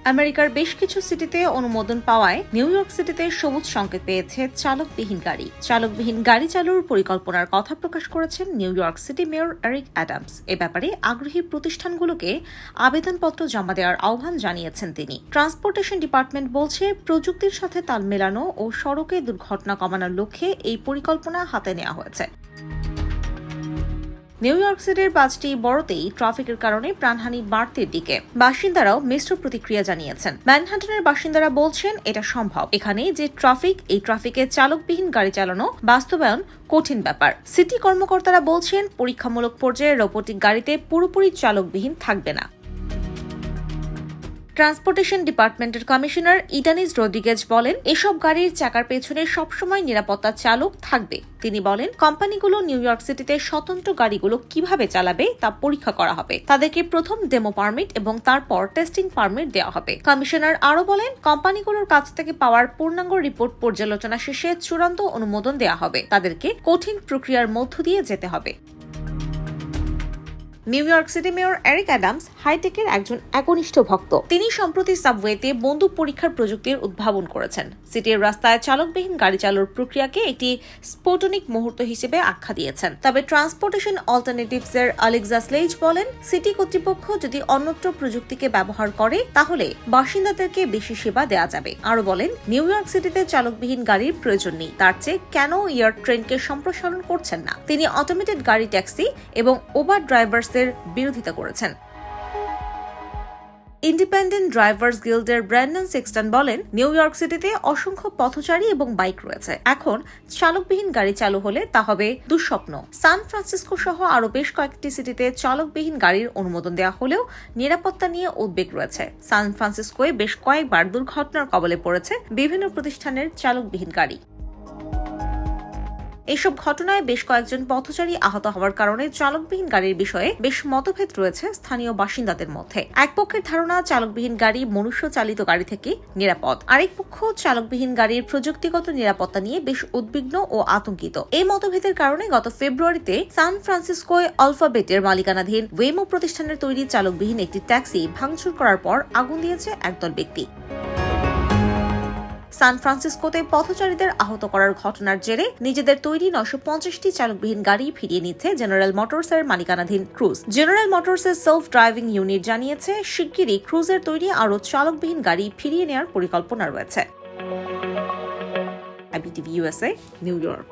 আমেরিকার বেশ কিছু সিটিতে অনুমোদন পাওয়ায় নিউ ইয়র্ক সিটিতে সবুজ সংকেত পেয়েছে চালকবিহীন গাড়ি। চালকবিহীন গাড়ি চালুর পরিকল্পনার কথা প্রকাশ করেছেন New York City mayor Eric Adams. এ ব্যাপারে আগ্রহী প্রতিষ্ঠানগুলোকে আবেদনপত্র জমা দেওয়ার আহ্বান জানিয়েছেন তিনি। ট্রান্সপোর্টেশন ডিপার্টমেন্ট বলছে, প্রযুক্তির সাথে তাল মেলানো ও সড়কে দুর্ঘটনা কমানোর লক্ষ্যে এই পরিকল্পনা হাতে নেওয়া হয়েছে। নিউ ইয়র্ক সিটির 5টি বড়তেই ট্রাফিকের কারণে প্রাণহানি বাড়তির দিকে। বাসিন্দারাও মিশ্র প্রতিক্রিয়া জানিয়েছেন। ম্যানহাটনের বাসিন্দারা বলছেন, এটা সম্ভব। এখানে যে ট্রাফিক, এই ট্রাফিকে চালকবিহীন গাড়ি চালানো বাস্তবায়ন কঠিন ব্যাপার। সিটি কর্মকর্তারা বলছেন, পরীক্ষামূলক পর্যায়ে রোবোটিক গাড়িতে পুরোপুরি চালকবিহীন থাকবে না। ট্রান্সপোর্টেশন ডিপার্টমেন্টের কমিশনার ইডানিস রদ্রিগেজ বলেন, এসব গাড়ির চাকার পেছনে সবসময় নিরাপত্তা চালক থাকবে। তিনি বলেন, কোম্পানিগুলো নিউ ইয়র্ক সিটিতে স্বতন্ত্র গাড়িগুলো কিভাবে চালাবে তা পরীক্ষা করা হবে। তাদেরকে প্রথম ডেমো পারমিট এবং তারপর টেস্টিং পারমিট দেওয়া হবে। কমিশনার আরও বলেন, কোম্পানিগুলোর কাছ থেকে পাওয়ার পূর্ণাঙ্গ রিপোর্ট পর্যালোচনা শেষে চূড়ান্ত অনুমোদন দেওয়া হবে। তাদেরকে কঠিন প্রক্রিয়ার মধ্য দিয়ে যেতে হবে। New York City mayor Eric Adams হাইটেকের একজন একনিষ্ঠ ভক্ত। তিনি সম্প্রতি সাবওয়েতে বন্দুক পরীক্ষার প্রযুক্তির উদ্ভাবন করেছেন। সিটির রাস্তায় চালকবিহীন গাড়ি চালুর প্রক্রিয়াকে একটি স্ফোটনিক মুহূর্ত হিসেবে আখ্যা দিয়েছেন। তবে ট্রান্সপোর্টেশন অল্টারনেটিভসের আলেক্সা স্লেজ বলেন, সিটি কর্তৃপক্ষ যদি অন্যত্র প্রযুক্তিকে ব্যবহার করে তাহলে বাসিন্দাদেরকে বেশি সেবা দেওয়া যাবে। আরও বলেন, নিউ ইয়র্ক সিটিতে চালকবিহীন গাড়ির প্রয়োজন নেই, তার চেয়ে কেন এয়ার ট্রেনকে সম্প্রসারণ করছেন না। তিনি অটোমেটেড গাড়ি ট্যাক্সি এবং ওবার ড্রাইভার্স বিরোধিতা করেছেন। ইন্ডিপেন্ডেন্ট ড্রাইভার্স গিল্ডের ব্র্যান্ডন সেক্সটন বলেন, নিউ ইয়র্ক সিটিতে অসংখ্য পথচারী এবং বাইক রয়েছে। এখন চালকবিহীন গাড়ি চালু হলে তা হবে দুঃস্বপ্ন। সান ফ্রান্সিসকো সহ আরও বেশ কয়েকটি সিটিতে চালকবিহীন গাড়ির অনুমোদন দেওয়া হলেও নিরাপত্তা নিয়ে উদ্বেগ রয়েছে। সান ফ্রান্সিসকোয় বেশ কয়েকবার দুর্ঘটনার কবলে পড়েছে বিভিন্ন প্রতিষ্ঠানের চালকবিহীন গাড়ি। এসব ঘটনায় বেশ কয়েকজন পথচারী আহত হওয়ার কারণে চালকবিহীন গাড়ির বিষয়ে বেশ মতভেদ রয়েছে স্থানীয় বাসিন্দাদের মধ্যে। এক পক্ষের ধারণা, চালকবিহীন গাড়ি মনুষ্য চালিত গাড়ি থেকে নিরাপদ। আরেক পক্ষ চালকবিহীন গাড়ির প্রযুক্তিগত নিরাপত্তা নিয়ে বেশ উদ্বিগ্ন ও আতঙ্কিত। এই মতভেদের কারণে গত ফেব্রুয়ারিতে সান ফ্রান্সিসকোয় আলফাবেটের মালিকানাধীন ওয়েমো প্রতিষ্ঠানের তৈরি চালকবিহীন একটি ট্যাক্সি ভাঙচুর করার পর আগুন দিয়েছে একদল ব্যক্তি। সান ফ্রান্সিসকোতে পথচারীদের আহত করার ঘটনার জেরে নিজেদের তৈরি 950টি চালকবিহীন গাড়ি ফিরিয়ে নিচ্ছে জেনারেল মোটরসের মালিকানাধীন ক্রুজ। জেনারেল মোটরসের সেলফ ড্রাইভিং ইউনিট জানিয়েছে, শিগগিরই ক্রুজের তৈরি আরও চালকবিহীন গাড়ি ফিরিয়ে নেওয়ার পরিকল্পনা রয়েছে। IBTV USA, new York.